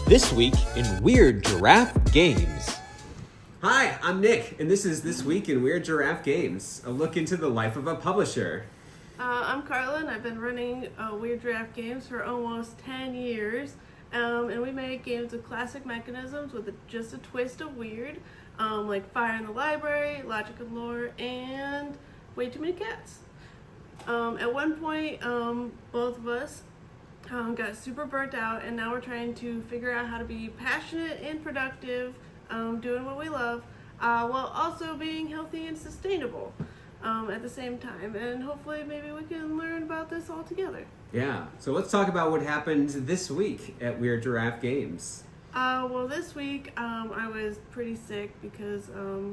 This week in Weird Giraffe Games. Hi, I'm Nick, and this is This Week in Weird Giraffe Games, a look into the life of a publisher. I'm Carla, and I've been running Weird Giraffe Games for almost 10 years. And we make games with classic mechanisms with just a twist of weird, like Fire in the Library, Logic and Lore, and Way Too Many Cats. At one point, both of us got super burnt out, and now we're trying to figure out how to be passionate and productive, doing what we love, while also being healthy and sustainable at the same time. And hopefully maybe we can learn about this all together. Yeah, so let's talk about what happened this week at Weird Giraffe Games. Well, this week I was pretty sick because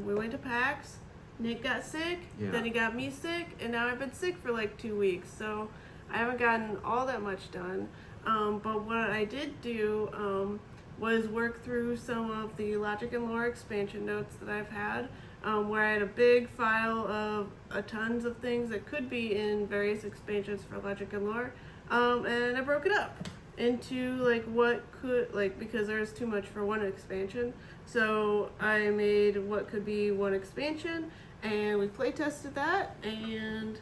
we went to PAX. Nick got sick, then he got me sick, and now I've been sick for like 2 weeks, so I haven't gotten all that much done. But what I did do was work through some of the Logic and Lore expansion notes that I've had, where I had a big file of tons of things that could be in various expansions for Logic and Lore, and I broke it up into like what could, like, because there's too much for one expansion, so I made what could be one expansion, and we play tested that, and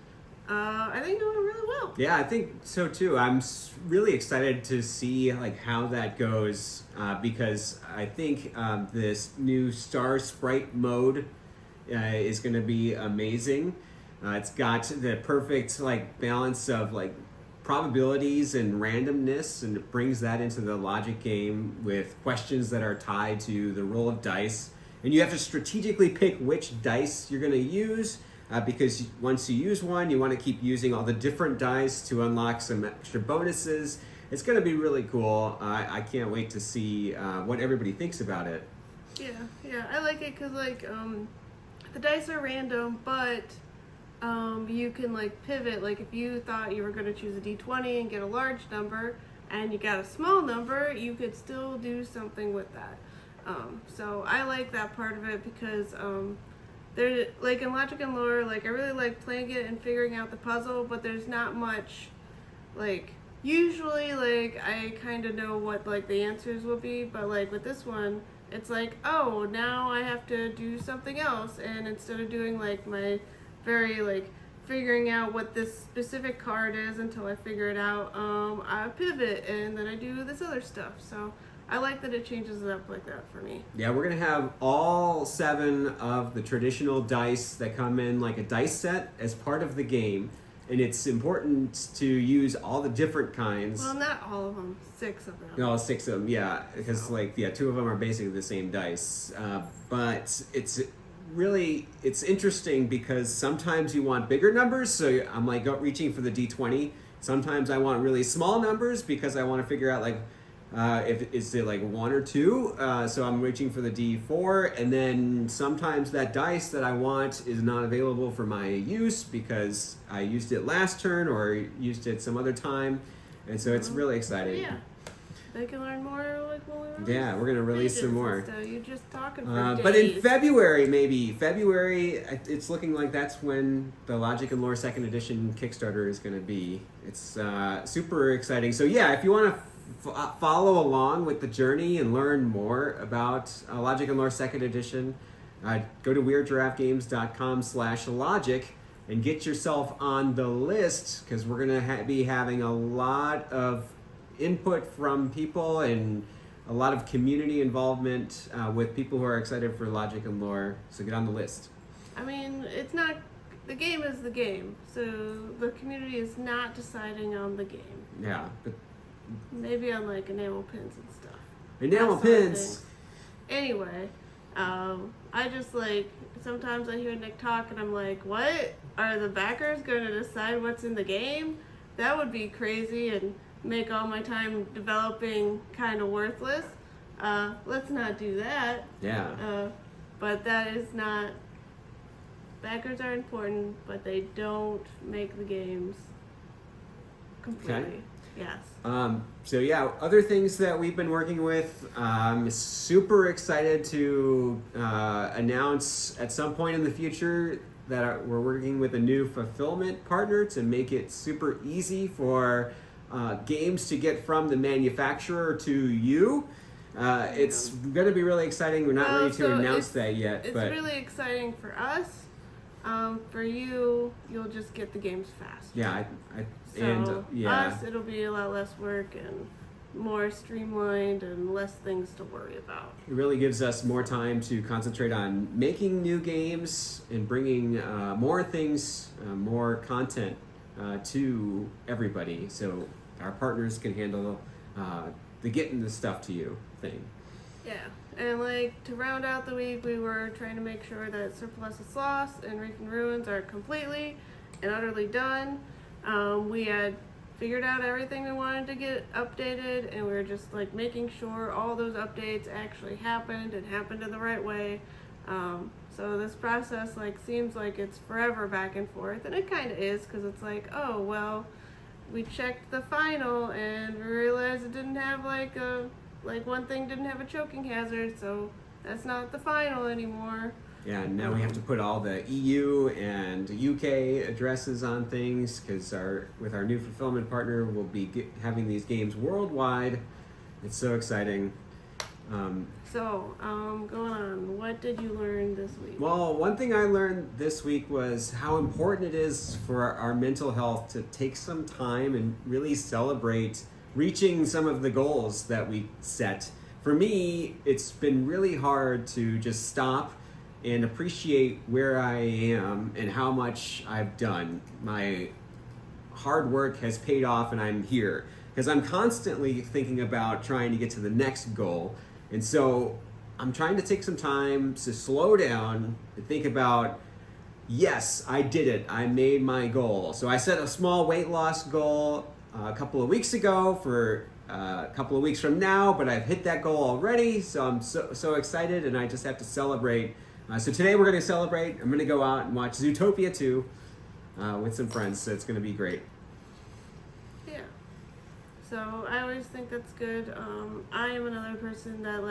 I think it went really well. Yeah, I think so too. I'm really excited to see like how that goes, because I think this new Star Sprite mode is going to be amazing. It's got the perfect like balance of like probabilities and randomness, and it brings that into the logic game with questions that are tied to the roll of dice, and you have to strategically pick which dice you're going to use. Because once you use one, you want to keep using all the different dice to unlock some extra bonuses. It's going to be really cool. I can't wait to see what everybody thinks about it. Yeah, I like it because like the dice are random, but you can like pivot. Like if you thought you were going to choose a d20 and get a large number, and you got a small number, you could still do something with that. So I like that part of it because there, like in Logic and Lore, like I really like playing it and figuring out the puzzle, but there's not much, like usually like I kind of know what like the answers will be, but like with this one, it's like, oh, now I have to do something else, and instead of doing like my very like figuring out what this specific card is until I figure it out, I pivot and then I do this other stuff. So I like that it changes it up like that for me. Yeah, we're going to have all 7 of the traditional dice that come in like a dice set as part of the game. And it's important to use all the different kinds. Well, not all of them. 6 of them. No, 6 of them, yeah. Because, 2 of them are basically the same dice. But it's interesting because sometimes you want bigger numbers. So I'm like reaching for the D20. Sometimes I want really small numbers because I want to figure out like, if is it like 1 or 2, so I'm reaching for the D4, and then sometimes that dice that I want is not available for my use because I used it last turn or used it some other time, and so it's really exciting. Yeah, they can learn more like when we release. Yeah, we're gonna release some more. So you're just talking for days. But in February, it's looking like that's when the Logic and Lore 2nd Edition Kickstarter is going to be. It's super exciting. So yeah, if you want to follow along with the journey and learn more about Logic and Lore 2nd Edition, go to weirdgiraffegames.com/logic and get yourself on the list, because we're going to be having a lot of input from people and a lot of community involvement with people who are excited for Logic and Lore, so get on the list. I mean, it's not, the game is the game, so the community is not deciding on the game. Yeah, but maybe on like enamel pins and stuff. Enamel pins. Anyway, I just like, sometimes I hear Nick talk and I'm like, what? Are the backers going to decide what's in the game? That would be crazy and make all my time developing kind of worthless. Let's not do that. Yeah. But that is not, backers are important, but they don't make the games completely. Okay. Yes. So yeah, other things that we've been working with, super excited to announce at some point in the future that we're working with a new fulfillment partner to make it super easy for games to get from the manufacturer to you. It's going to be really exciting. We're not ready to announce that yet. It's but really exciting for us. For you, you'll just get the games fast. Yeah, us, it'll be a lot less work and more streamlined and less things to worry about. It really gives us more time to concentrate on making new games and bringing more things, more content to everybody, so our partners can handle the getting the stuff to you thing. Yeah, and like to round out the week, we were trying to make sure that Surplus of Sloths and Reef and Ruins are completely and utterly done. We had figured out everything we wanted to get updated, and we were just like making sure all those updates actually happened and happened in the right way. So this process like seems like it's forever back and forth, and it kind of is, because it's like, oh well, we checked the final and we realized it didn't have like one thing didn't have a choking hazard, so that's not the final anymore. Yeah, now we have to put all the EU and UK addresses on things, because with our new fulfillment partner, we'll be having these games worldwide. It's so exciting. Going on, what did you learn this week? Well, one thing I learned this week was how important it is for our mental health to take some time and really celebrate reaching some of the goals that we set. For me, it's been really hard to just stop and appreciate where I am and how much I've done. My hard work has paid off and I'm here, because I'm constantly thinking about trying to get to the next goal. And so I'm trying to take some time to slow down and think about, yes, I did it. I made my goal. So I set a small weight loss goal a couple of weeks ago for a couple of weeks from now, but I've hit that goal already. So I'm so excited, and I just have to celebrate. So today we're going to celebrate. I'm going to go out and watch Zootopia 2 with some friends. So it's going to be great. Yeah. So I always think that's good. I am another person that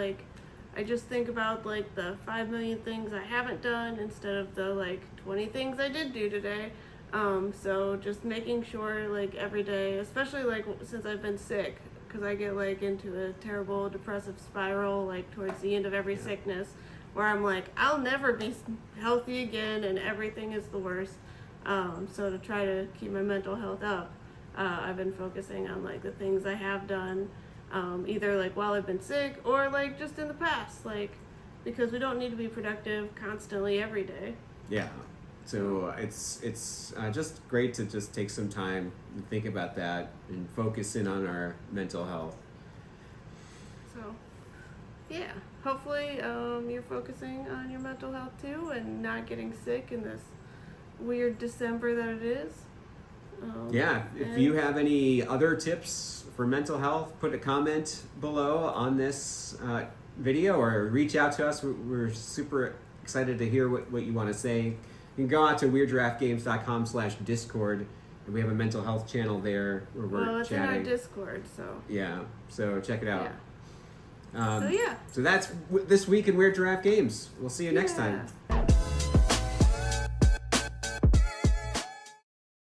I just think about the 5 million things I haven't done instead of the 20 things I did do today. So just making sure every day, especially since I've been sick, because I get into a terrible depressive spiral towards the end of every sickness, where I'm I'll never be healthy again and everything is the worst. So to try to keep my mental health up, I've been focusing on the things I have done, either while I've been sick or just in the past, because we don't need to be productive constantly every day. Yeah. So it's just great to just take some time and think about that and focus in on our mental health. So, yeah, hopefully you're focusing on your mental health too and not getting sick in this weird December that it is. If you have any other tips for mental health, put a comment below on this video or reach out to us. We're super excited to hear what you want to say. You can go out to weirdgiraffegames.com/Discord, and we have a mental health channel there where we're it's chatting. in our Discord, so. Yeah, so check it out. Yeah. So that's this week in Weird Giraffe Games. We'll see you next time.